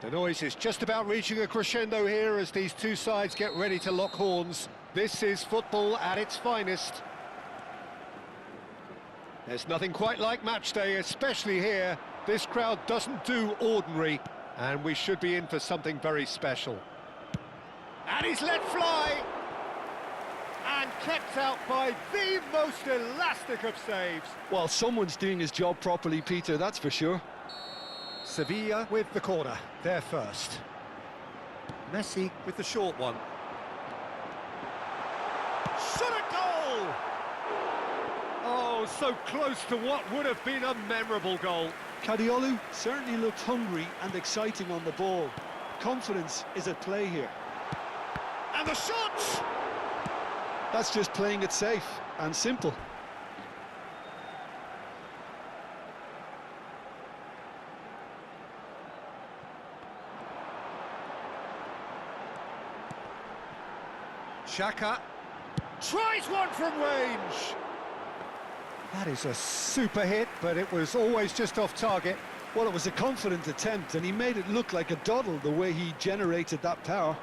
The noise is just about reaching a crescendo here as these two sides get ready to lock horns. This is football at its finest. There's nothing quite like match day, especially here. This crowd doesn't do ordinary, and we should be in for something very special. And he's let fly! And kept out by the most elastic of saves. Well, someone's doing his job properly, Peter, that's for sure. Sevilla with the corner, they're first. Messi with the short one. Shot a goal! Oh, so close to what would have been a memorable goal. Kadiolu certainly looked hungry and exciting on the ball. Confidence is at play here. And the shot! That's just playing it safe and simple. Xhaka tries one from range. That is a super hit, but it was always just off target. Well, it was a confident attempt, and he made it look like a doddle the way he generated that power.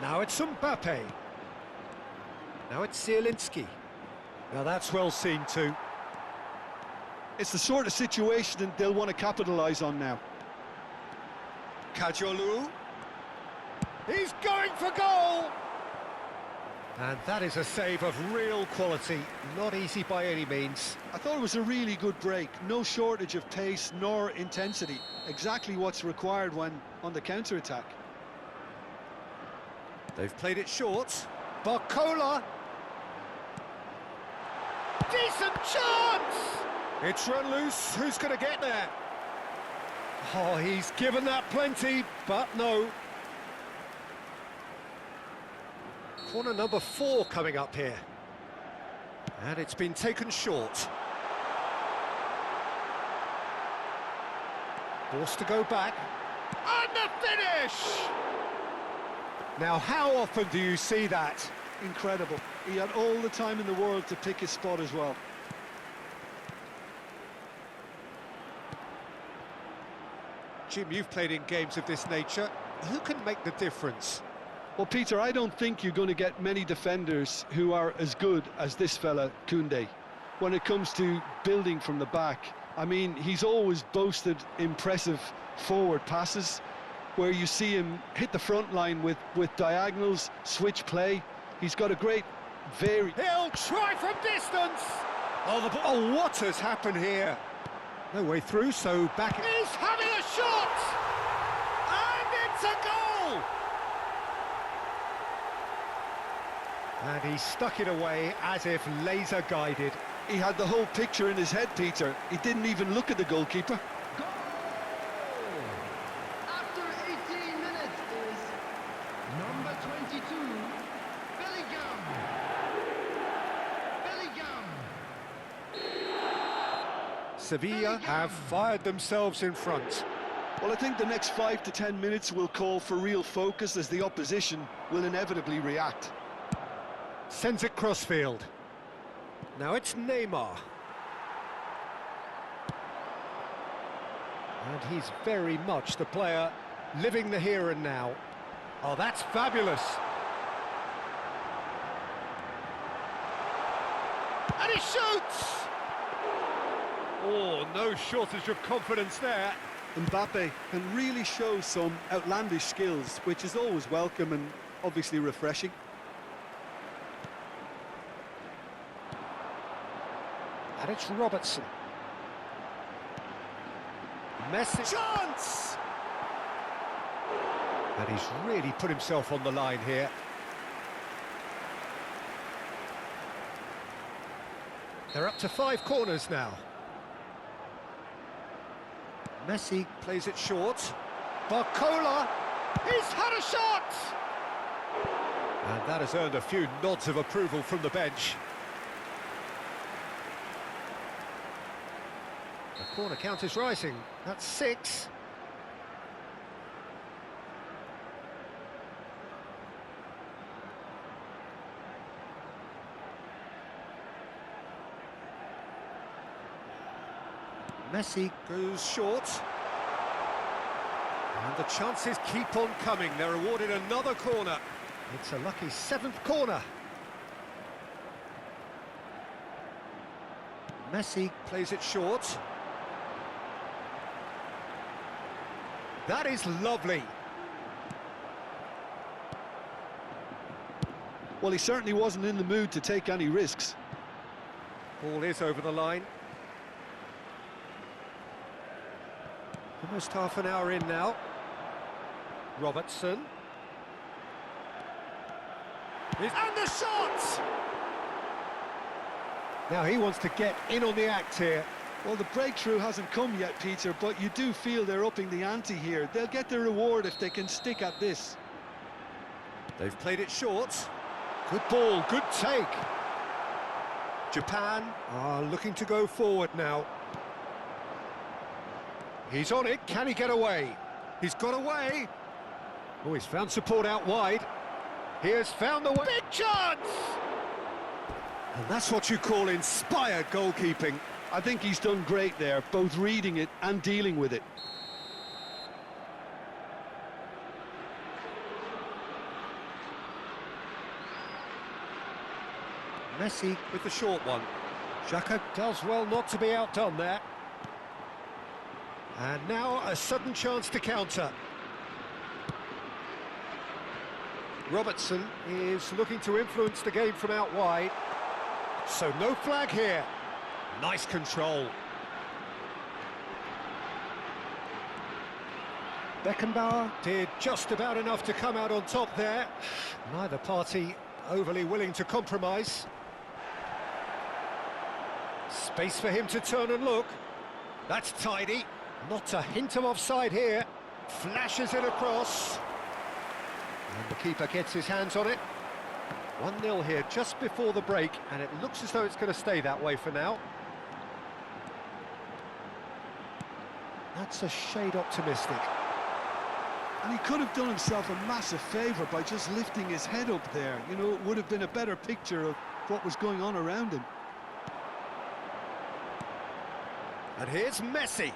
Now it's Mbappe. Now it's Zielinski. Now that's well seen too. It's the sort of situation that they'll want to capitalise on now. Kadiolu. He's going for goal! And that is a save of real quality, not easy by any means. I thought it was a really good break, no shortage of pace nor intensity. Exactly what's required when on the counter-attack. They've played it short. Barcola! Decent chance! It's run loose, who's going to get there? Oh, he's given that plenty, but no. Corner number 4 coming up here. And it's been taken short. Forced to go back. And the finish! Now, how often do you see that? Incredible. He had all the time in the world to pick his spot as well. Jim, you've played in games of this nature. Who can make the difference? Well, Peter, I don't think you're going to get many defenders who are as good as this fella, Koundé. When it comes to building from the back, I mean, he's always boasted impressive forward passes, where you see him hit the front line with diagonals, switch play. He's got a great He'll try from distance! Oh, what has happened here? No way through, so back... He's having a shot! And it's a goal! And he stuck it away as if laser-guided. He had the whole picture in his head, Peter. He didn't even look at the goalkeeper. Goal! After 18 minutes is number 22, Bellingham. Sevilla have fired themselves in front. Well, I think the next 5 to 10 minutes will call for real focus as the opposition will inevitably react. Sends it crossfield. Now it's Neymar. And he's very much the player living the here and now. Oh, that's fabulous. And he shoots! Oh, no shortage of confidence there. Mbappe can really show some outlandish skills, which is always welcome and obviously refreshing. And it's Robertson. Messi. Chance! And he's really put himself on the line here. They're up to 5 corners now. Messi plays it short. Barcola, he's had a shot! And that has earned a few nods of approval from the bench. The corner count is rising. That's 6. Messi goes short. And And the chances keep on coming. They're awarded another corner. It's a lucky 7th corner. Messi plays it short. That is lovely. Well, he certainly wasn't in the mood to take any risks. Ball is over the line. Almost half an hour in now. Robertson. And the shot! Now he wants to get in on the act here. Well, the breakthrough hasn't come yet, Peter, but you do feel they're upping the ante here. They'll get their reward if they can stick at this. They've played it short. Good ball, good take. Japan are looking to go forward now. He's on it, can he get away? He's got away. Oh, he's found support out wide. He has found the way. Big chance! And that's what you call inspired goalkeeping. I think he's done great there, both reading it and dealing with it. Messi with the short one. Xhaka does well not to be outdone there. And now a sudden chance to counter. Robertson is looking to influence the game from out wide. So no flag here. Nice control. Beckenbauer did just about enough to come out on top there. Neither party overly willing to compromise. Space for him to turn and look. That's tidy. Not a hint of offside here. Flashes it across. And the keeper gets his hands on it. 1-0 here just before the break, and it looks as though it's going to stay that way for now. That's a shade optimistic. And he could have done himself a massive favour by just lifting his head up there. You know, it would have been a better picture of what was going on around him. And here's Messi.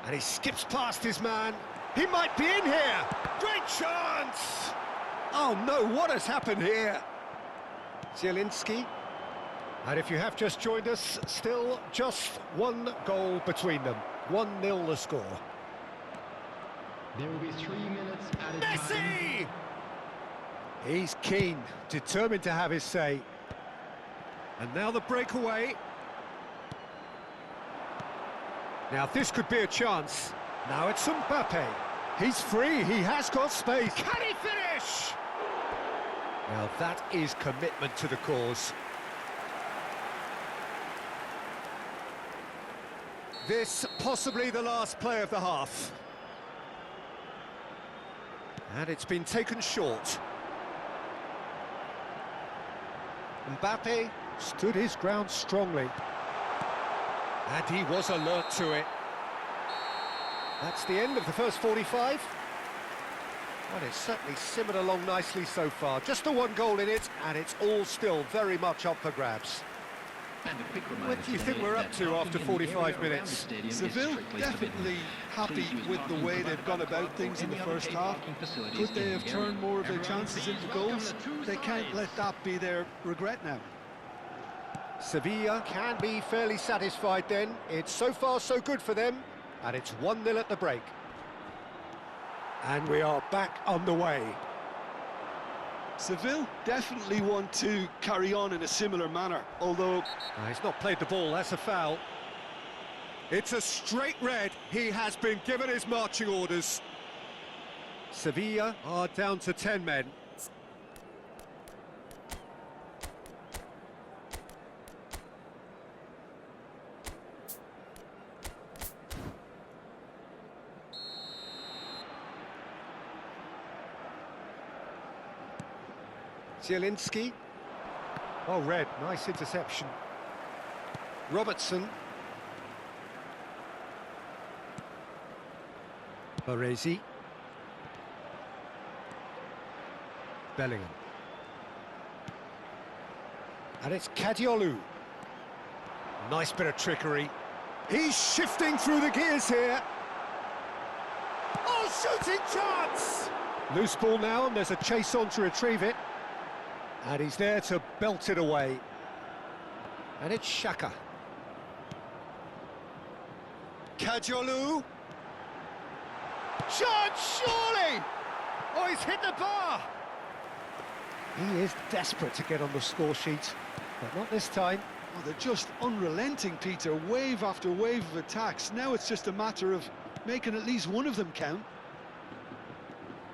And he skips past his man. He might be in here. Great chance! Oh no, what has happened here? Zielinski. And if you have just joined us, still just one goal between them. 1-0 the score. There will be 3 minutes added Messi! time. He's keen, determined to have his say. And now the breakaway. Now this could be a chance. Now it's Mbappe. He's free, he has got space. Can he finish? Now that is commitment to the cause. This possibly the last play of the half. And it's been taken short. Mbappe stood his ground strongly. And he was alert to it. That's the end of the first 45. Well, it's certainly simmered along nicely so far. Just the one goal in it, and it's all still very much up for grabs. What do you think we're up to after 45 minutes? Seville definitely happy with the way they've gone about things in the first half. Could they have turned more of their chances into goals? They can't let that be their regret now. Sevilla can be fairly satisfied then. It's so far so good for them, and it's 1-0 at the break. And we are back underway. Seville definitely want to carry on in a similar manner, although... He's not played the ball, that's a foul. It's a straight red. He has been given his marching orders. Sevilla are down to 10 men. Zielinski. Oh, red, nice interception. Robertson. Baresi. Bellingham. And it's Kadiolu. Nice bit of trickery. He's shifting through the gears here. Oh, shooting chance! Loose ball now, and there's a chase on to retrieve it. And he's there to belt it away. And it's Xhaka. Kajolu. Shot, surely! Oh, he's hit the bar! He is desperate to get on the score sheet, but not this time. Oh, they're just unrelenting, Peter. Wave after wave of attacks. Now it's just a matter of making at least one of them count.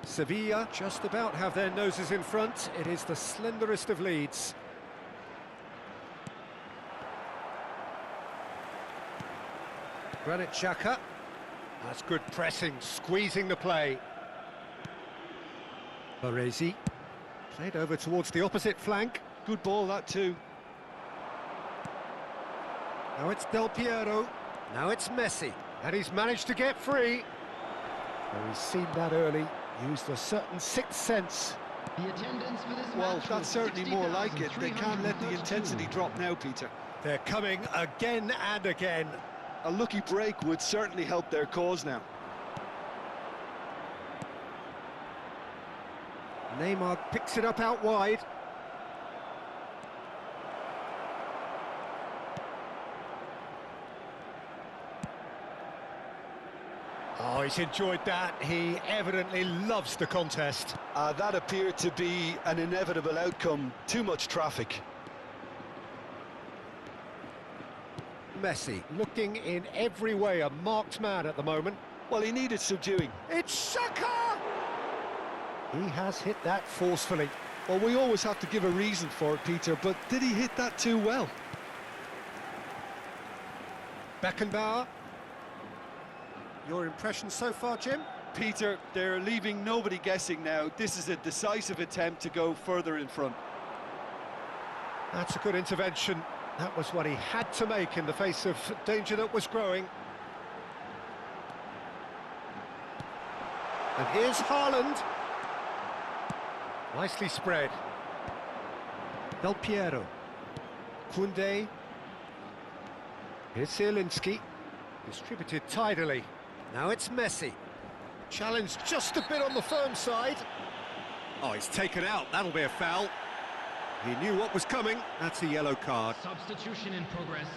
Sevilla just about have their noses in front. It is the slenderest of leads. Granit Xhaka. That's good pressing, squeezing the play. Baresi. Played over towards the opposite flank. Good ball, that too. Now it's Del Piero. Now it's Messi. And he's managed to get free. Well, he's seen that early. Used a certain sixth sense. The attendance for this Well, match that's certainly more like it. They can't let the intensity drop now, Peter. They're coming again and again. A lucky break would certainly help their cause now. Neymar picks it up out wide. Oh, he's enjoyed that. He evidently loves the contest. That appeared to be an inevitable outcome. Too much traffic. Messi looking in every way a marked man at the moment. Well, he needed subduing. It's Xhaka! He has hit that forcefully. Well, we always have to give a reason for it, Peter, but did he hit that too well? Beckenbauer. Your impression so far, Jim? Peter, they're leaving nobody guessing now. This is a decisive attempt to go further in front. That's a good intervention. That was what he had to make in the face of danger that was growing. And here's Haaland. Nicely spread. Del Piero. Koundé. Here's Zielinski. Distributed tidily. Now it's Messi. Challenged just a bit on the firm side. Oh, he's taken out. That'll be a foul. He knew what was coming. That's a yellow card. Substitution in progress.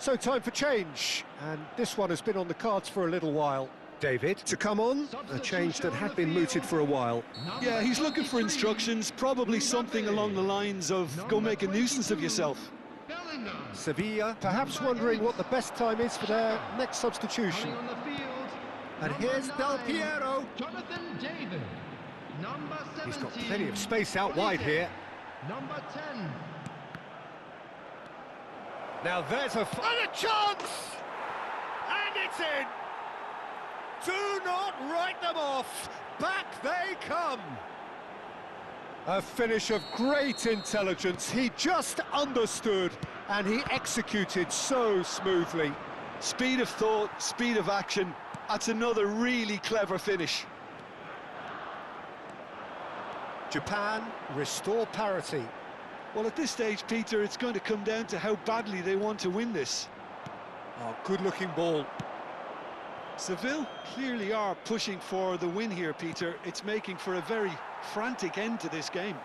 So time for change, and this one has been on the cards for a little while. David to come on, a change that had been mooted for a while. Yeah, he's looking for instructions, probably something along the lines of go make a nuisance of yourself. Sevilla perhaps wondering what the best time is for their next substitution. And here's Del Piero. He's got plenty of space out wide here. Number 10. Now there's a chance! And it's in! Do not write them off! Back they come! A finish of great intelligence. He just understood and he executed so smoothly. Speed of thought, speed of action. That's another really clever finish. Japan restore parity. Well, at this stage, Peter, it's going to come down to how badly they want to win this. Oh, good-looking ball. Seville clearly are pushing for the win here, Peter. It's making for a very frantic end to this game.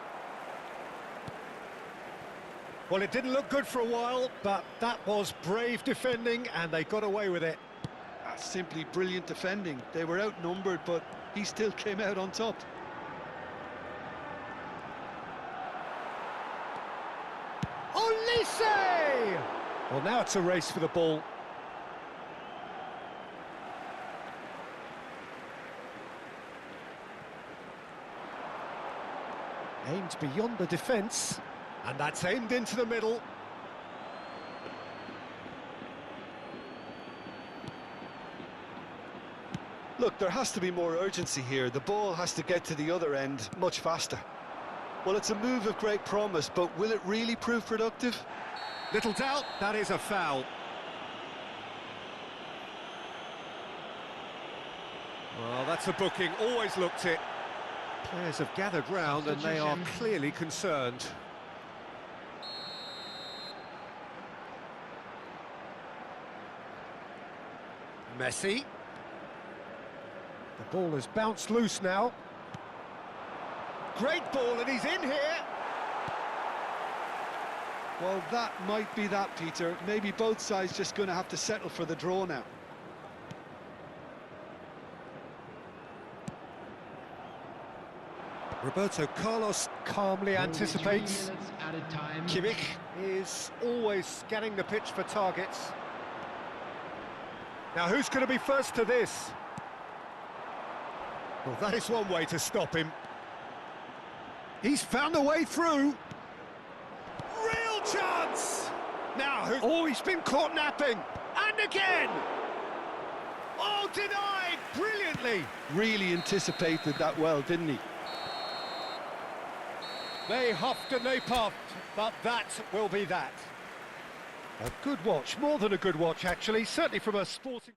Well, it didn't look good for a while, but that was brave defending, and they got away with it. That's simply brilliant defending. They were outnumbered, but he still came out on top. Well, now it's a race for the ball. Aimed beyond the defence, and that's aimed into the middle. Look, there has to be more urgency here. The ball has to get to the other end much faster. Well, it's a move of great promise, but will it really prove productive? Little doubt, that is a foul. Well, that's a booking, always looked it. Players have gathered round and they are clearly concerned. Messi. The ball has bounced loose now. Great ball, and he's in here. Well, that might be that, Peter. Maybe both sides just going to have to settle for the draw now. Roberto Carlos calmly anticipates. Kimmich is always scanning the pitch for targets. Now, who's going to be first to this? Well, that is one way to stop him. He's found a way through. Real chance! Now, oh, he's been caught napping. And again! Oh, denied brilliantly. Really anticipated that well, didn't he? They huffed and they puffed, but that will be that. A good watch, more than a good watch, actually, certainly from a sporting...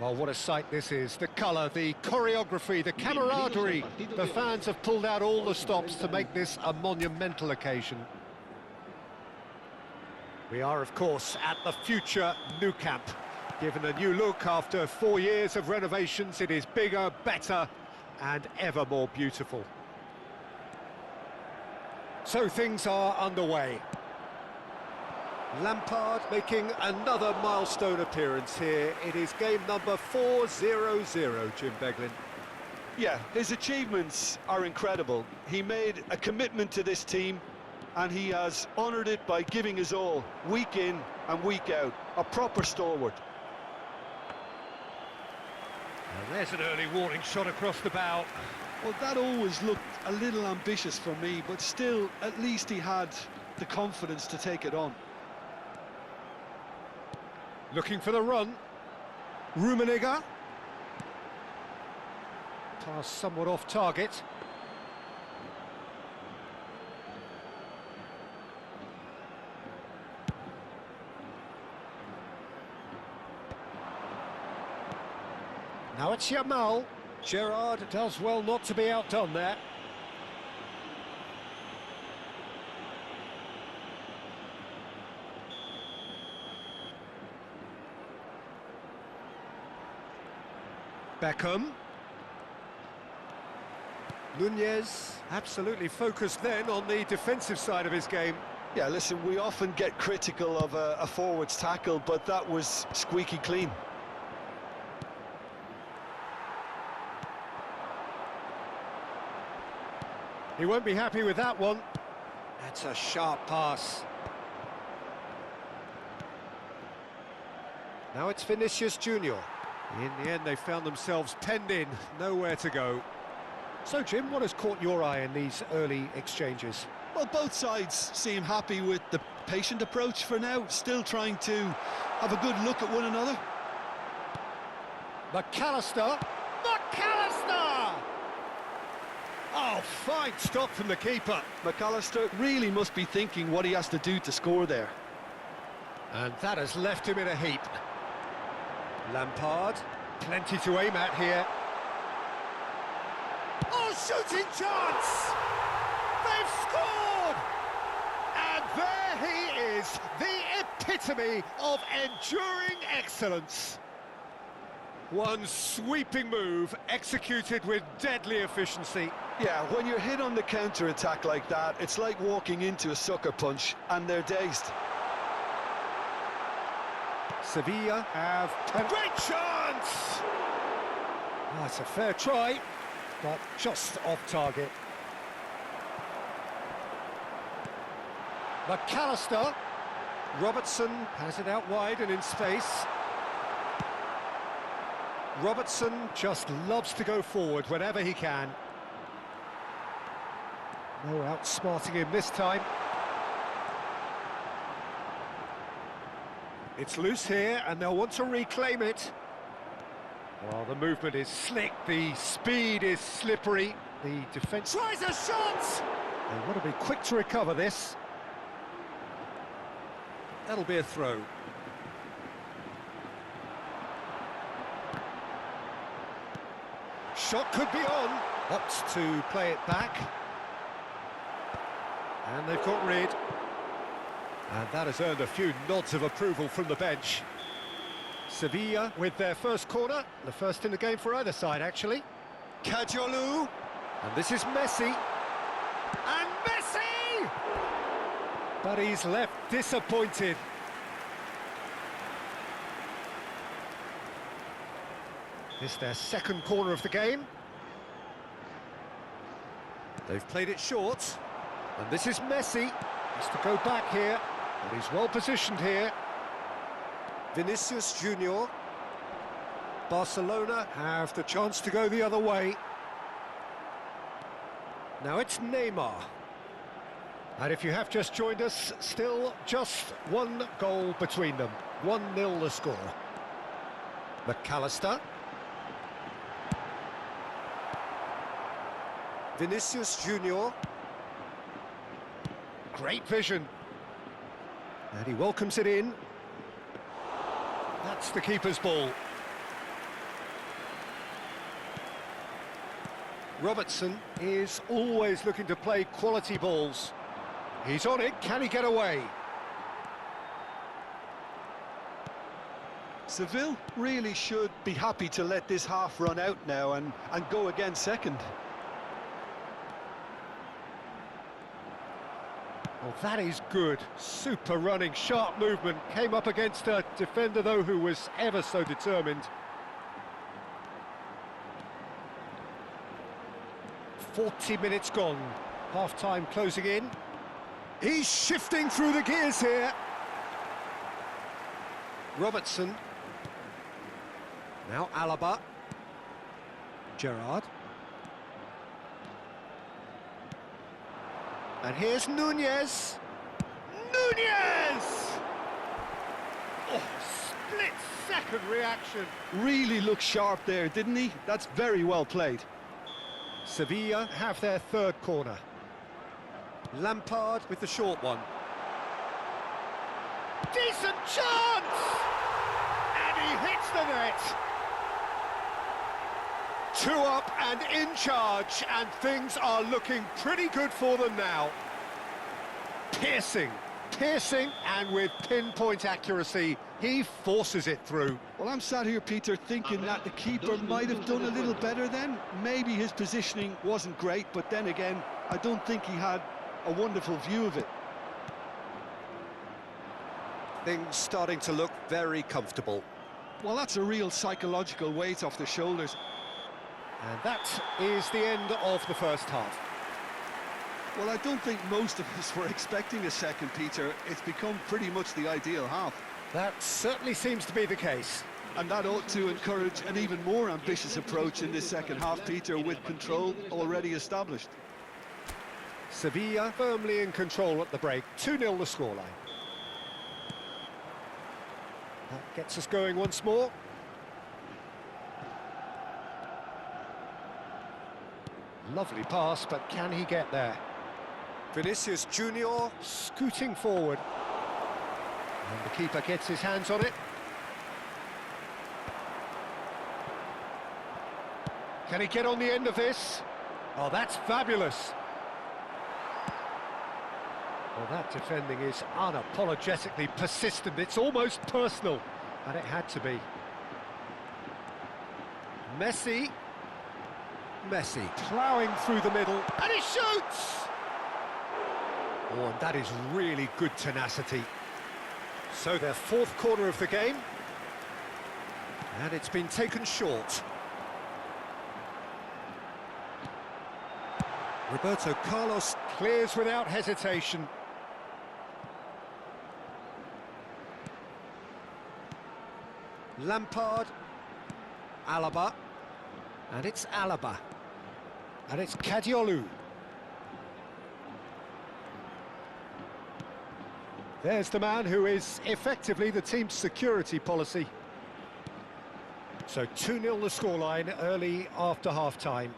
Well, what a sight this is. The colour, the choreography, the camaraderie. The fans have pulled out all the stops to make this a monumental occasion. We are, of course, at the future Nou Camp. Given a new look after 4 years of renovations, it is bigger, better, and ever more beautiful. So things are underway. Lampard making another milestone appearance here. It is game number 400, Jim Beglin. Yeah, his achievements are incredible. He made a commitment to this team, and he has honoured it by giving his all, week in and week out. A proper stalwart. And there's an early warning shot across the bow. Well, that always looked a little ambitious for me, but still, at least he had the confidence to take it on. Looking for the run. Rummenigge. Pass somewhat off target. Now it's Yamal. Gerrard does well not to be outdone there. Beckham. Nunez, absolutely focused then on the defensive side of his game. Yeah, listen, we often get critical of a forward's tackle, but that was squeaky clean. He won't be happy with that one. That's a sharp pass. Now it's Vinicius Junior. In the end, they found themselves penned in, nowhere to go. So, Jim, what has caught your eye in these early exchanges? Well, both sides seem happy with the patient approach for now, still trying to have a good look at one another. McAllister! McAllister! Oh, fine stop from the keeper. McAllister really must be thinking what he has to do to score there. And that has left him in a heap. Lampard, plenty to aim at here. Oh, shooting chance! They've scored! And there he is, the epitome of enduring excellence. One sweeping move, executed with deadly efficiency. Yeah, when you're hit on the counter-attack like that, it's like walking into a sucker punch, and they're dazed. Sevilla have a great chance! Oh, it's a fair try, but just off target. McAllister. Robertson has it out wide and in space. Robertson just loves to go forward whenever he can. No outsmarting him this time. It's loose here, and they'll want to reclaim it. Well, the movement is slick, the speed is slippery, the defence tries a shot! They want to be quick to recover this. That'll be a throw. Shot could be on. Opts to play it back. And they've got rid. And that has earned a few nods of approval from the bench. Sevilla with their first corner, the first in the game for either side, actually. Kajolu. And this is Messi. And Messi! But he's left disappointed. It's their second corner of the game. They've played it short. And this is Messi. Has to go back here. But he's well positioned here. Vinicius Junior. Barcelona have the chance to go the other way. Now it's Neymar. And if you have just joined us, still just one goal between them. 1-0 the score. McAllister. Vinicius Junior. Great vision. And he welcomes it in. That's the keeper's ball. Robertson is always looking to play quality balls. He's on it, can he get away? Seville really should be happy to let this half run out now and go again second. Well, that is good. Super running, sharp movement. Came up against a defender, though, who was ever so determined. 40 minutes gone. Half-time closing in. He's shifting through the gears here. Robertson. Now Alaba. Gerrard. And here's Nunez. Nunez! Oh, split-second reaction. Really looked sharp there, didn't he? That's very well played. Sevilla have their third corner. Lampard with the short one. Decent chance! And he hits the net. 2 up and in charge, and things are looking pretty good for them now. Piercing, and with pinpoint accuracy, he forces it through. Well, I'm sat here, Peter, thinking that the keeper might have done a little better then. Maybe his positioning wasn't great, but then again, I don't think he had a wonderful view of it. Things starting to look very comfortable. Well, that's a real psychological weight off the shoulders. And that is the end of the first half. Well, I don't think most of us were expecting a second, Peter. It's become pretty much the ideal half. That certainly seems to be the case. And that ought to encourage an even more ambitious approach in this second half, Peter, with control already established. Sevilla firmly in control at the break. 2-0 the scoreline. That gets us going once more. Lovely pass, but can he get there? Vinicius Junior scooting forward. And the keeper gets his hands on it. Can he get on the end of this? Oh, that's fabulous. Well, that defending is unapologetically persistent. It's almost personal, and it had to be. Messi ploughing through the middle, and he shoots! Oh, and that is really good tenacity. So their fourth corner of the game, and it's been taken short. Roberto Carlos clears without hesitation. Lampard, Alaba, and it's Alaba, and it's Kadiolu. There's the man who is effectively the team's security policy. So 2-0 the scoreline early after half-time.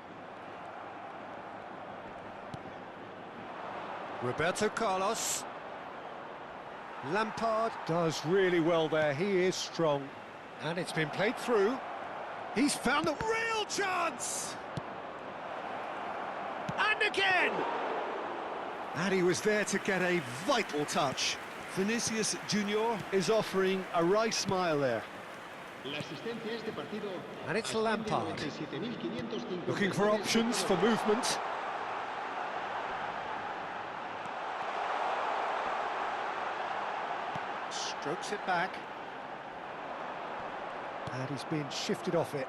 Roberto Carlos. Lampard does really well there, he is strong. And it's been played through. He's found a real chance! And again! And he was there to get a vital touch. Vinicius Junior is offering a right smile there. And it's Lampard. Looking for options for movement. Strokes it back. And he's been shifted off it.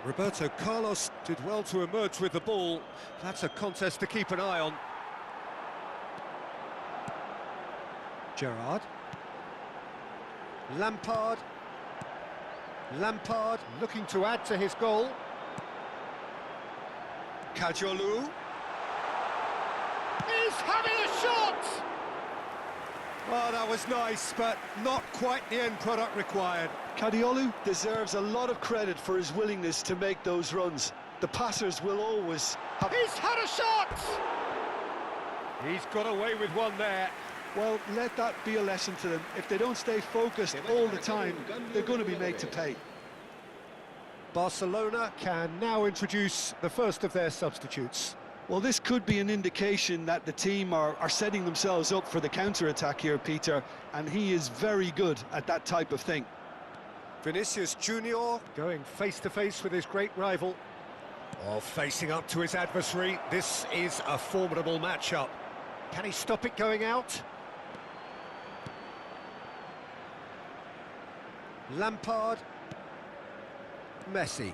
Roberto Carlos did well to emerge with the ball. That's a contest to keep an eye on. Gerrard. Lampard looking to add to his goal. Kadiolu. He's having a shot! Oh, that was nice, but not quite the end product required. Kadiolu deserves a lot of credit for his willingness to make those runs. The passers will always have... He's had a shot! He's got away with one there. Well, let that be a lesson to them. If they don't stay focused all the time, they're going to be made to pay. Barcelona can now introduce the first of their substitutes. Well, this could be an indication that the team are setting themselves up for the counter-attack here, Peter, and he is very good at that type of thing. Vinicius Junior going face-to-face with his great rival. Oh, facing up to his adversary. This is a formidable matchup. Can he stop it going out? Lampard. Messi.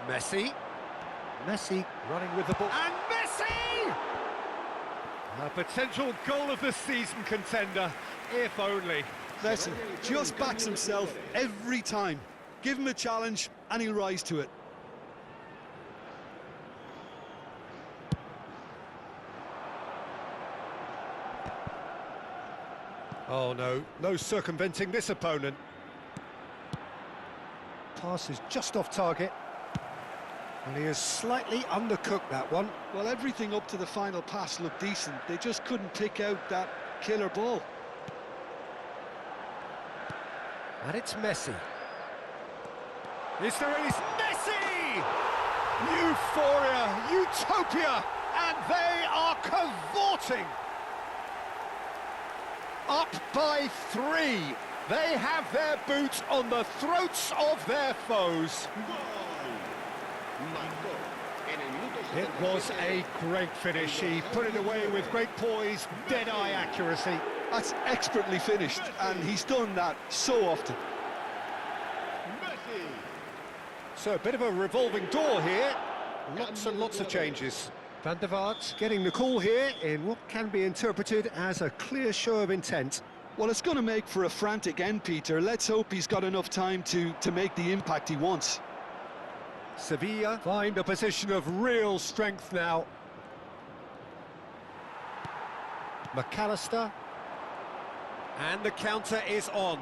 Messi running with the ball. And Messi! A potential goal of the season contender, if only. Messi just backs himself every time. Give him a challenge and he'll rise to it. Oh no, no circumventing this opponent. Pass is just off target. And he has slightly undercooked that one. Well, everything up to the final pass looked decent. They just couldn't pick out that killer ball. And it's Messi. Is there any... Messi! Euphoria, utopia, and they are cavorting. Up by 3. They have their boots on the throats of their foes. It was a great finish. He put it away with great poise, dead-eye accuracy. That's expertly finished, and he's done that so often. So a bit of a revolving door here. Lots and lots of changes. Van der Vaart getting the call here in what can be interpreted as a clear show of intent. Well, it's going to make for a frantic end, Peter. Let's hope he's got enough time to make the impact he wants. Sevilla find a position of real strength now. McAllister. And the counter is on.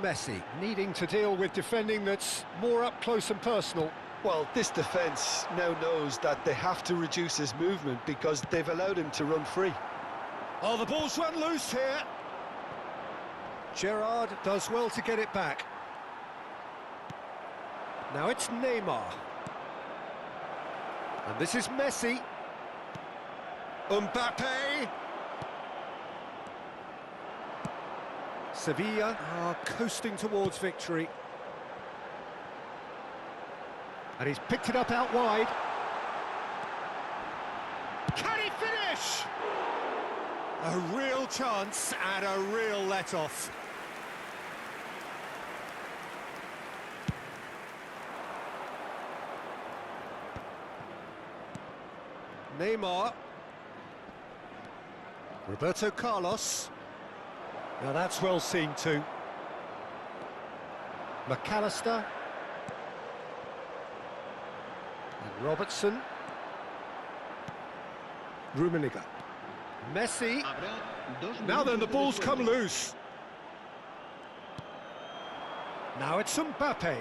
Messi needing to deal with defending that's more up close and personal. Well, this defence now knows that they have to reduce his movement because they've allowed him to run free. Oh, the ball's run loose here. Gerrard does well to get it back. Now it's Neymar. And this is Messi. Mbappe. Sevilla are coasting towards victory. And he's picked it up out wide. Can he finish? A real chance and a real let-off. Neymar. Roberto Carlos. Now that's well seen too. McAllister. And Robertson. Rummenigge. Messi. Now then, the ball's come loose. Now it's Mbappe.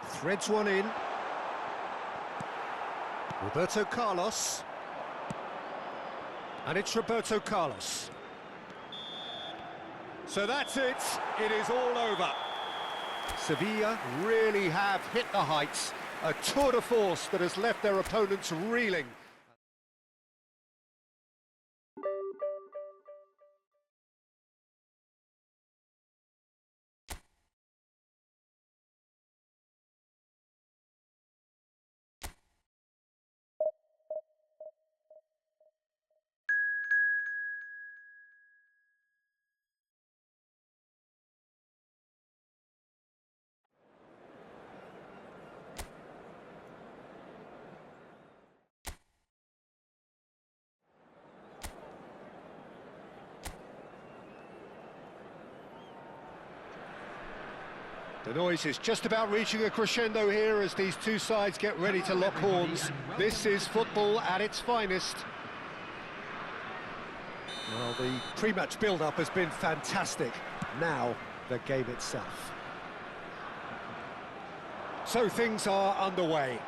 Threads one in. Roberto Carlos. And it's Roberto Carlos. So that's it. It is all over. Sevilla really have hit the heights. A tour de force that has left their opponents reeling. The noise is just about reaching a crescendo here as these two sides get ready to lock horns. This is football at its finest. Well, the pre-match build-up has been fantastic. Now, the game itself. So things are underway.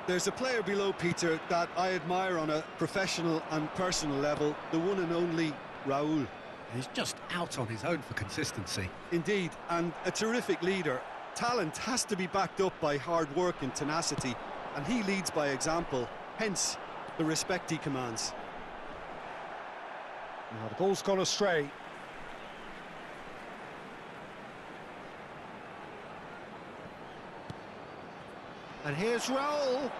There's a player below, Peter, that I admire on a professional and personal level, the one and only Raúl. He's just out on his own for consistency. Indeed, and a terrific leader. Talent has to be backed up by hard work and tenacity, and he leads by example, hence the respect he commands. Now the ball's gone astray. And here's Raúl.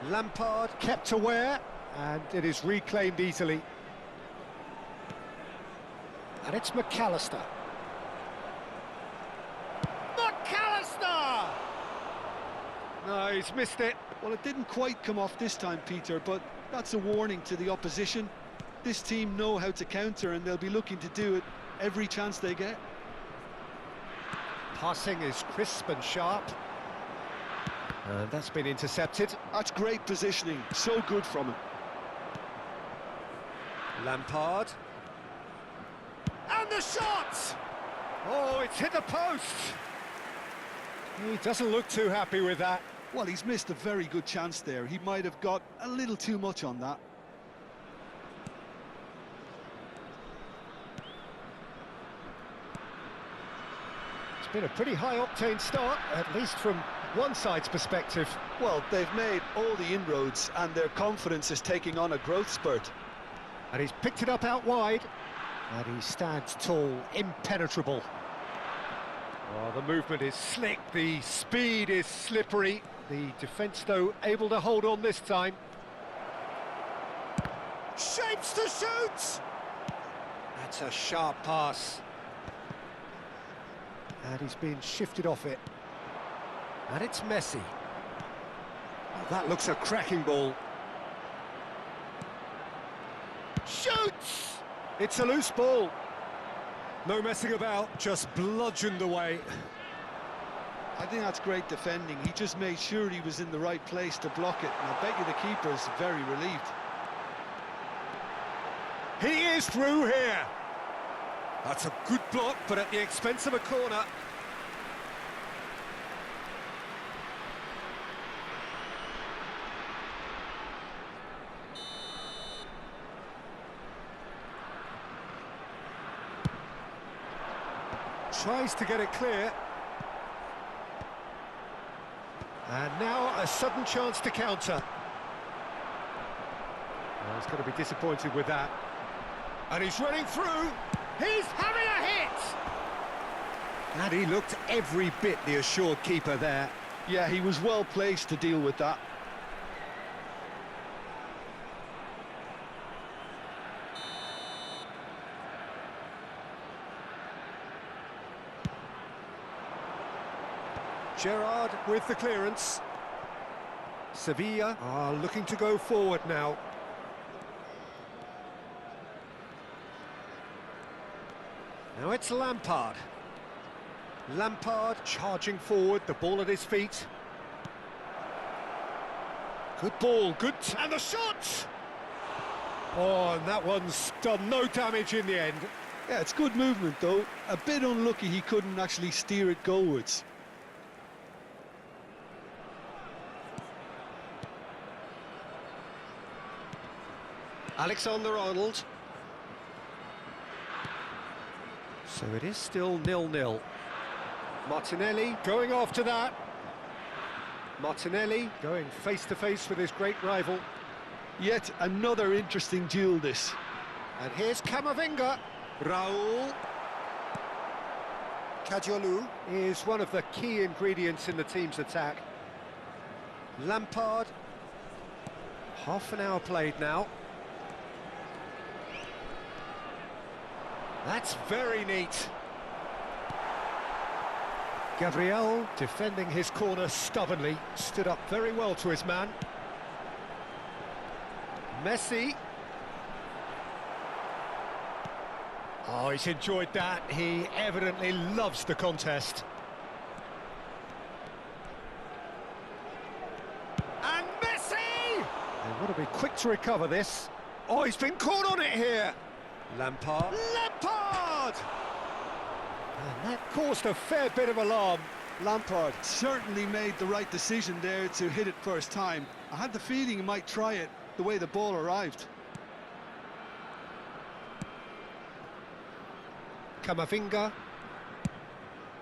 Lampard kept aware, and it is reclaimed easily. And it's McAllister. McAllister! No, he's missed it. Well, it didn't quite come off this time, Peter, but that's a warning to the opposition. This team know how to counter, and they'll be looking to do it every chance they get. Passing is crisp and sharp. And that's been intercepted. That's great positioning, so good from him. Lampard. And the shot! Oh, it's hit the post! He doesn't look too happy with that. Well, he's missed a very good chance there. He might have got a little too much on that. It's been a pretty high-octane start, at least from one side's perspective. Well, they've made all the inroads, and their confidence is taking on a growth spurt. And he's picked it up out wide. And he stands tall, impenetrable. Oh, the movement is slick, the speed is slippery. The defence, though, able to hold on this time. Shapes to shoot! That's a sharp pass. And he's been shifted off it. And it's Messi. Oh, that looks a cracking ball. Shoots! It's a loose ball. No messing about, just bludgeoned away. I think that's great defending. He just made sure he was in the right place to block it, and I bet you the keeper's very relieved. He is through here. That's a good block, but at the expense of a corner. Tries to get it clear. And now a sudden chance to counter. Well, he's going to be disappointed with that. And he's running through. He's having a hit! And he looked every bit the assured keeper there. Yeah, he was well placed to deal with that. Gerrard with the clearance. Sevilla are looking to go forward now. Now it's Lampard. Lampard charging forward, the ball at his feet. Good ball, good... and the shot! Oh, and that one's done no damage in the end. Yeah, it's good movement, though. A bit unlucky he couldn't actually steer it goalwards. Alexander-Arnold. So it is still 0-0. Martinelli going after that. Martinelli going face-to-face with his great rival. Yet another interesting duel, this. And here's Camavinga. Raúl. Cadiolou is one of the key ingredients in the team's attack. Lampard. Half an hour played now. That's very neat. Gabriel, defending his corner stubbornly, stood up very well to his man. Messi. Oh, he's enjoyed that. He evidently loves the contest. And Messi! They want to be quick to recover this. Oh, he's been caught on it here. Lampard. Lampard! And that caused a fair bit of alarm. Lampard certainly made the right decision there to hit it first time. I had the feeling he might try it the way the ball arrived. Camavinga.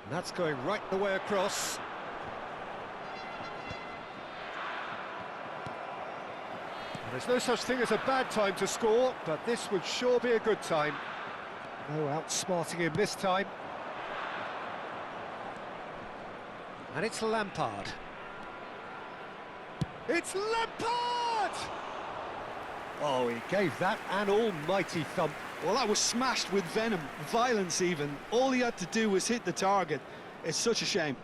And that's going right the way across. And there's no such thing as a bad time to score, but this would sure be a good time. No outsmarting him this time. And it's Lampard. It's Lampard! Oh, he gave that an almighty thump. Well, that was smashed with venom, violence even. All he had to do was hit the target. It's such a shame.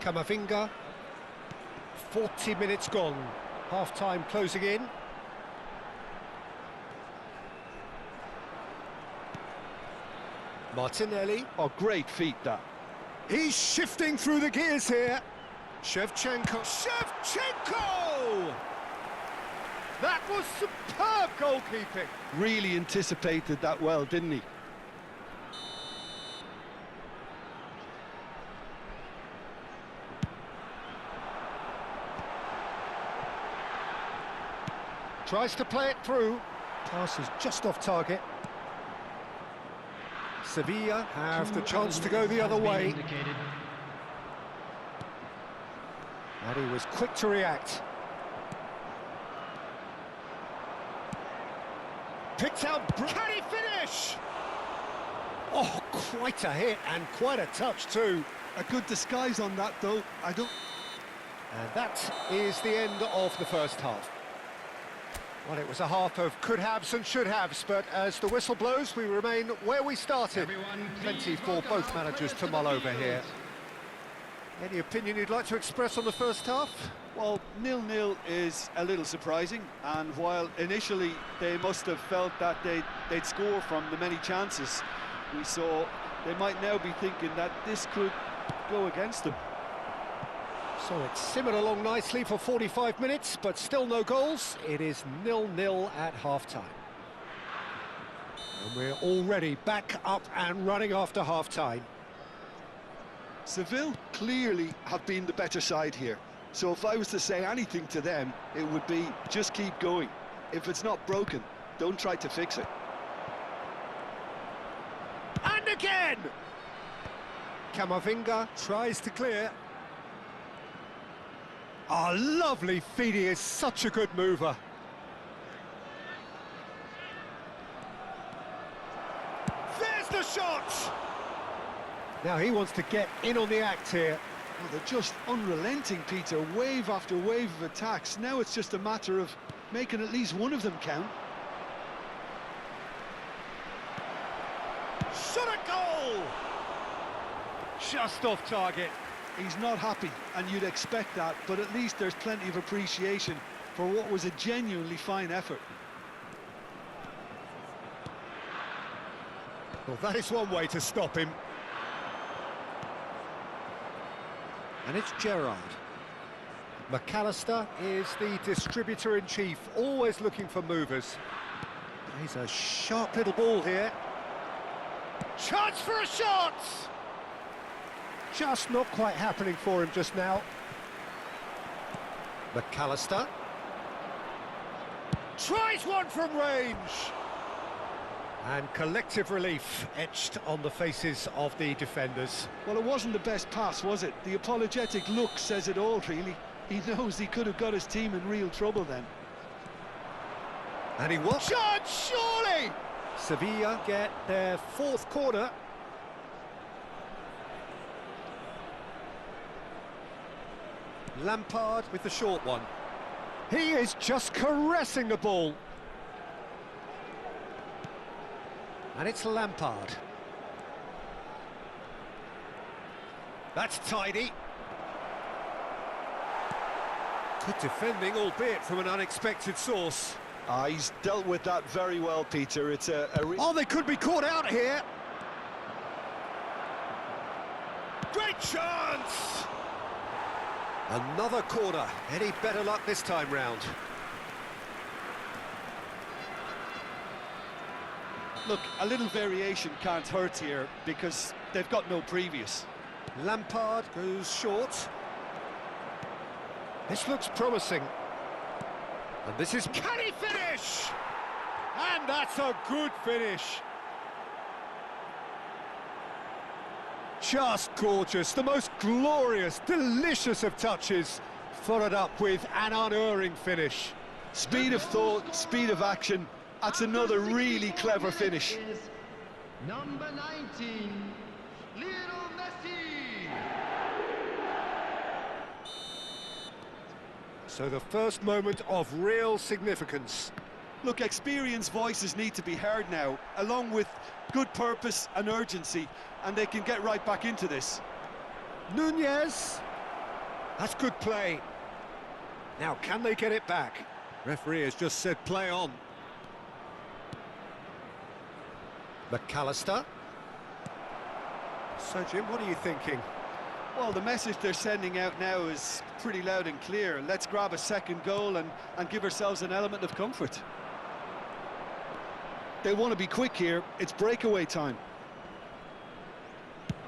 Camavinga. 40 minutes gone. Half-time closing in. Martinelli. Oh, great feat, that. He's shifting through the gears here. Shevchenko. Shevchenko! That was superb goalkeeping. Really anticipated that well, didn't he? Tries to play it through. Pass is just off target. Sevilla have the chance to go the other way. And he was quick to react. Picked out. Can he finish? Oh, quite a hit and quite a touch too. A good disguise on that, though. And that is the end of the first half. Well, it was a half of could-haves and should-haves, but as the whistle blows, we remain where we started. Plenty for both managers to mull over here. Any opinion you'd like to express on the first half? Well, 0-0 is a little surprising, and while initially they must have felt that they'd score from the many chances we saw, they might now be thinking that this could go against them. So it's simmered along nicely for 45 minutes, but still no goals. It is 0-0 at half-time. And we're already back up and running after half-time. Seville clearly have been the better side here. So if I was to say anything to them, it would be just keep going. If it's not broken, don't try to fix it. And again! Camavinga tries to clear. Oh, lovely feed, he is such a good mover. There's the shot! Now he wants to get in on the act here. Well, they're just unrelenting, Peter, wave after wave of attacks. Now it's just a matter of making at least one of them count. Shot a goal! Just off target. He's not happy, and you'd expect that, but at least there's plenty of appreciation for what was a genuinely fine effort. Well, that is one way to stop him. And it's Gerrard. McAllister is the distributor-in-chief, always looking for movers. He's a sharp little ball here. Chance for a shot! Just not quite happening for him just now. McAllister. Tries one from range! And collective relief etched on the faces of the defenders. Well, it wasn't the best pass, was it? The apologetic look says it all, really. He knows he could have got his team in real trouble then. And he was. Shot, surely! Sevilla get their fourth corner. Lampard with the short one. He is just caressing the ball. And it's Lampard. That's tidy. Good defending, albeit from an unexpected source. He's dealt with that very well, Peter. It's Oh, they could be caught out here. Great chance! Another corner. Any better luck this time round? Look, a little variation can't hurt here because they've got no previous. Lampard goes short. This looks promising. And this is... Can he finish? And that's a good finish. Just gorgeous. The most glorious, delicious of touches. Followed up with an unerring finish. Speed of thought, speed of action. That's another really clever finish. Number 19, Lionel Messi. So the first moment of real significance. Look, experienced voices need to be heard now, along with good purpose and urgency, and they can get right back into this. Nunez. That's good play. Now, can they get it back? Referee has just said play on. McAllister. So, Jim, what are you thinking? Well, the message they're sending out now is pretty loud and clear. Let's grab a second goal and give ourselves an element of comfort. They want to be quick here. It's breakaway time.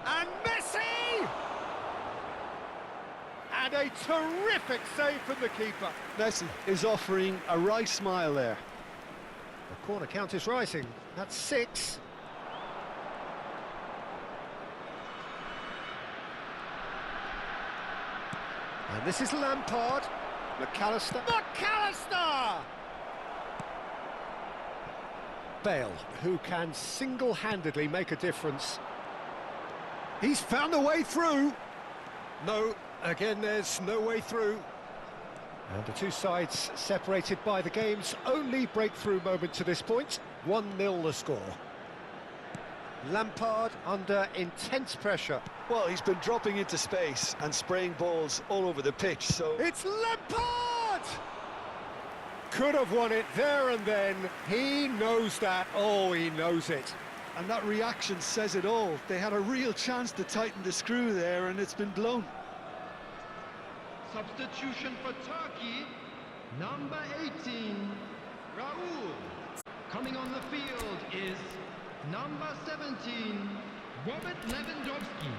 And Messi! And a terrific save from the keeper. Messi is offering a right smile there. The corner count is rising. That's 6. And this is Lampard. McAllister. McAllister! Bale, who can single-handedly make a difference. He's found a way through. No, again, there's no way through. And the two sides separated by the game's only breakthrough moment to this point. 1-0 the score. Lampard under intense pressure. Well, he's been dropping into space and spraying balls all over the pitch, so... It's Lampard! Could have won it there and then. He knows that. Oh, he knows it. And that reaction says it all. They had a real chance to tighten the screw there, and it's been blown. Substitution for Turkey, number 18, Raul. Coming on the field is number 17, Robert Lewandowski.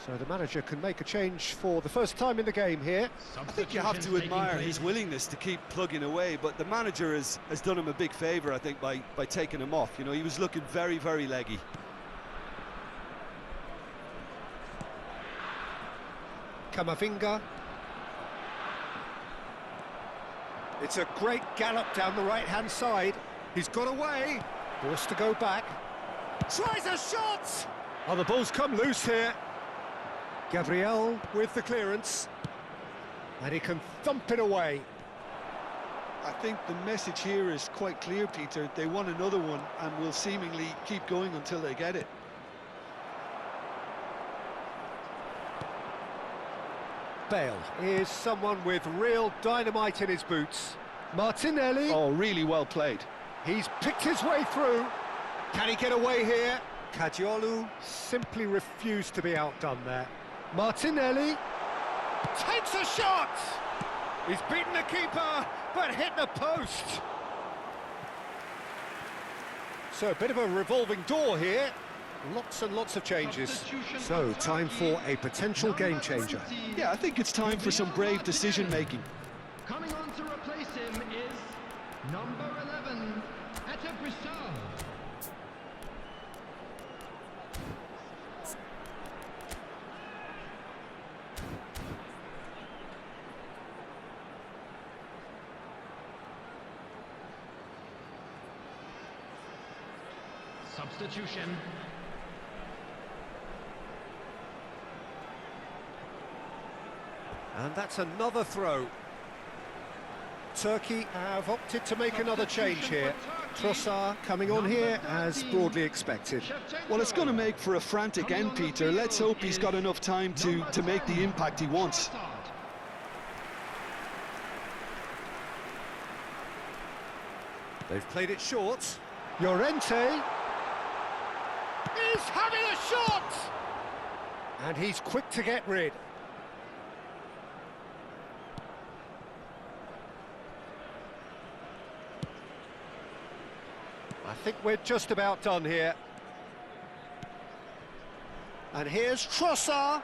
So the manager can make a change for the first time in the game here. I think you have to admire his willingness to keep plugging away, but the manager has done him a big favour, I think, by taking him off. You know, he was looking very, very leggy. Camavinga. It's a great gallop down the right-hand side. He's got away. Forced to go back. Tries a shot! Oh, the ball's come loose here. Gabriel with the clearance. And he can thump it away. I think the message here is quite clear, Peter. They want another one and will seemingly keep going until they get it. Bale is someone with real dynamite in his boots. Martinelli. Oh, really well played. He's picked his way through. Can he get away here? Kadiolu simply refused to be outdone there. Martinelli takes a shot! He's beaten the keeper, but hit the post. So a bit of a revolving door here. Lots and lots of changes. So, time for a potential game changer. Yeah, I think it's time for some brave decision-making. Coming on to replace him is number 11, Etebrisson. Substitution. And that's another throw. Turkey have opted to make another change here. Trossard coming on here as broadly expected. Well, it's going to make for a frantic end, Peter. Let's hope he's got enough time to make the impact he wants. They've played it short. Llorente. He's having a shot! And he's quick to get rid. I think we're just about done here. And here's Trossard.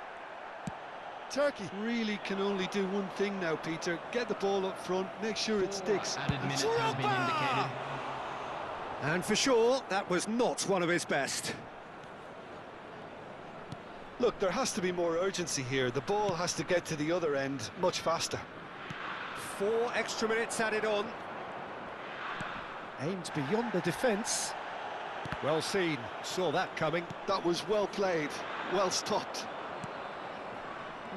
Turkey really can only do one thing now, Peter. Get the ball up front, make sure it sticks. Added minutes have been indicated. And for sure, that was not one of his best. Look, there has to be more urgency here. The ball has to get to the other end much faster. 4 extra minutes added on. Aimed beyond the defence. Well seen, saw that coming. That was well played, well stopped.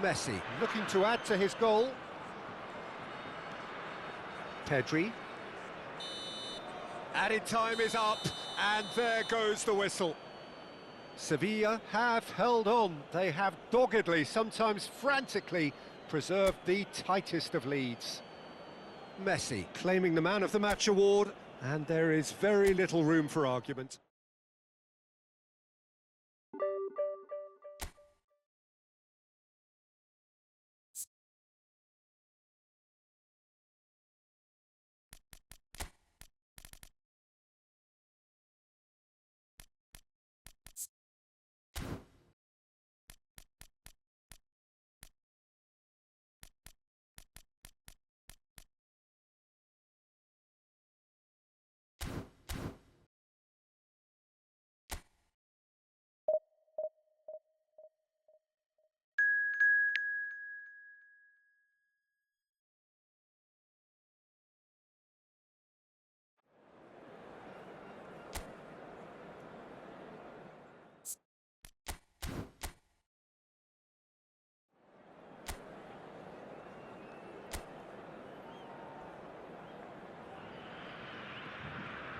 Messi looking to add to his goal. Pedri. Added time is up, and there goes the whistle. Sevilla have held on. They have doggedly, sometimes frantically, preserved the tightest of leads. Messi claiming the Man of the Match award, and there is very little room for argument.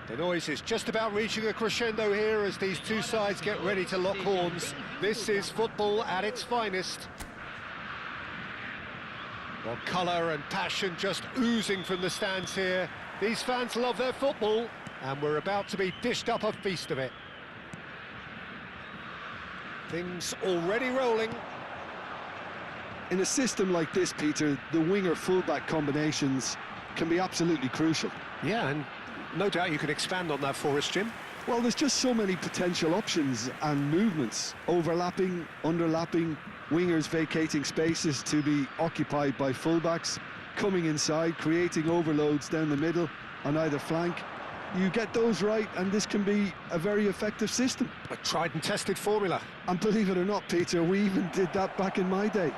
The noise is just about reaching a crescendo here as these two sides get ready to lock horns. This is football at its finest. Well, colour and passion just oozing from the stands here. These fans love their football, and we're about to be dished up a feast of it. Things already rolling. In a system like this, Peter, the winger-fullback combinations can be absolutely crucial. Yeah, and no doubt you can expand on that for us, Jim. Well, there's just so many potential options and movements. Overlapping, underlapping, wingers vacating spaces to be occupied by fullbacks, coming inside, creating overloads down the middle on either flank. You get those right, and this can be a very effective system. A tried and tested formula. And believe it or not, Peter, we even did that back in my day.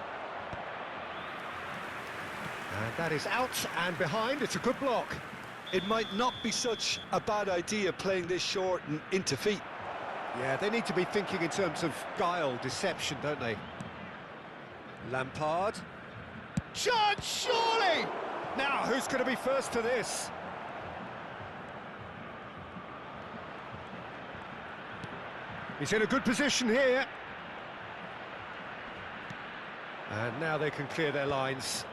And that is out and behind. It's a good block. It might not be such a bad idea playing this short and into feet. Yeah, they need to be thinking in terms of guile, deception, don't they? Lampard. Chance, surely! Now, who's going to be first to this? He's in a good position here. And now they can clear their lines.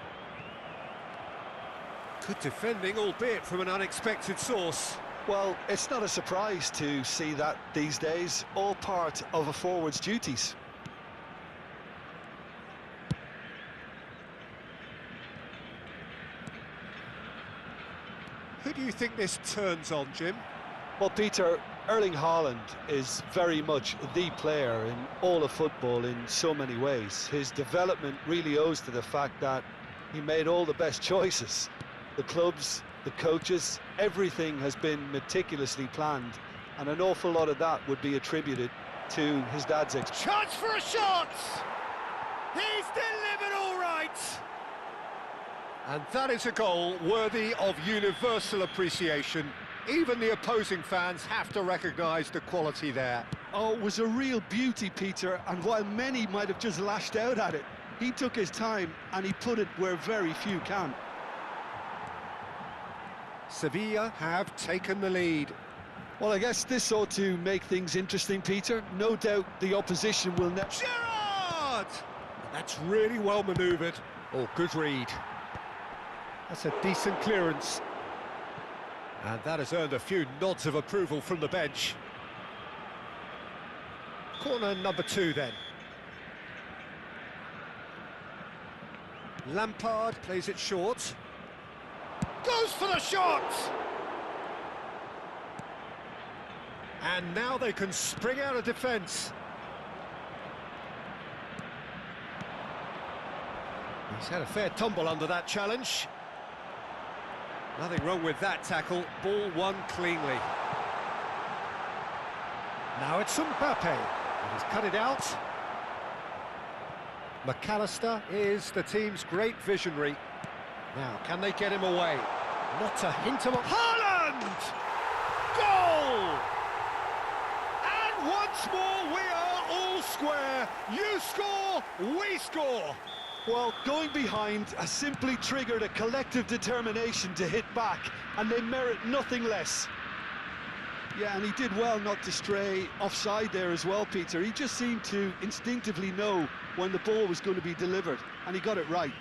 Good defending, albeit from an unexpected source. Well, it's not a surprise to see that these days, all part of a forward's duties. Who do you think this turns on, Jim? Well, Peter, Erling Haaland is very much the player in all of football in so many ways. His development really owes to the fact that he made all the best choices. The clubs, the coaches, everything has been meticulously planned, and an awful lot of that would be attributed to his dad's experience. Chance for a shot! He's delivered all right! And that is a goal worthy of universal appreciation. Even the opposing fans have to recognise the quality there. Oh, it was a real beauty, Peter, and while many might have just lashed out at it, he took his time and he put it where very few can. Sevilla have taken the lead. Well, I guess this ought to make things interesting, Peter. No doubt the opposition will never... Gerrard! That's really well manoeuvred. Oh, good read. That's a decent clearance. And that has earned a few nods of approval from the bench. Corner number 2 then. Lampard plays it short. Goes for the shot! And now they can spring out of defence. He's had a fair tumble under that challenge. Nothing wrong with that tackle. Ball won cleanly. Now it's Mbappe. He's cut it out. McAllister is the team's great visionary. Now, can they get him away? Not a hint of a... Haaland! Goal! And once more we are all square. You score, we score. Well, going behind has simply triggered a collective determination to hit back, and they merit nothing less. Yeah, and he did well not to stray offside there as well, Peter. He just seemed to instinctively know when the ball was going to be delivered, and he got it right.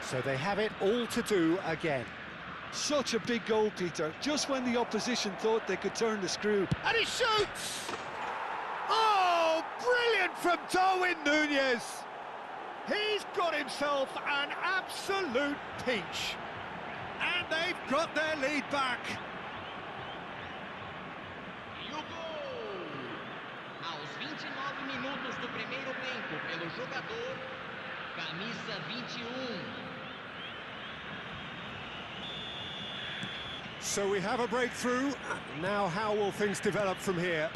So they have it all to do again. Such a big goal, Peter, just when the opposition thought they could turn the screw. And he shoots! Oh, brilliant from Darwin Núñez! He's got himself an absolute peach. And they've got their lead back. E o gol! Aos 29 minutos do primeiro tempo, pelo jogador, camisa 21. So we have a breakthrough. Now how will things develop from here?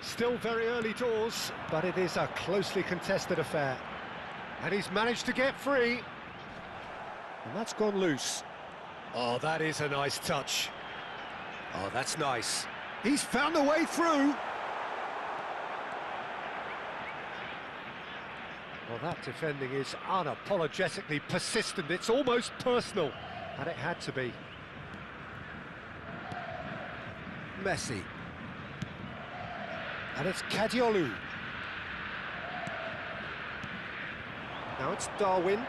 Still very early doors, but it is a closely contested affair. And he's managed to get free. And that's gone loose. Oh, that is a nice touch. Oh, that's nice. He's found a way through. Well, that defending is unapologetically persistent. It's almost personal. And it had to be. Messi. And it's Kadiolu. Now it's Darwin.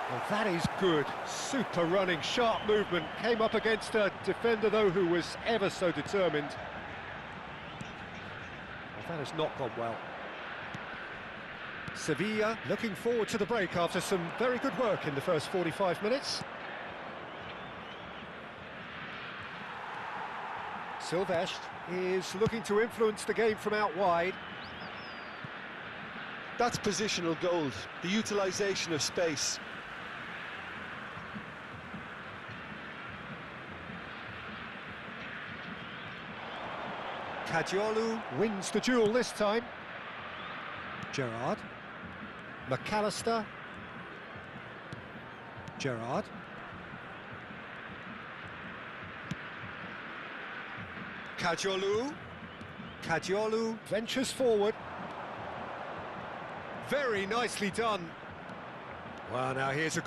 Well, that is good. Super running, sharp movement. Came up against a defender, though, who was ever so determined. Well, that has not gone well. Sevilla looking forward to the break after some very good work in the first 45 minutes. Silvestre is looking to influence the game from out wide. That's positional gold, the utilisation of space. Kadiolu wins the duel this time. Gerrard. McAllister. Gerrard. Kadiolu. Kadiolu ventures forward. Very nicely done. Well, now here's a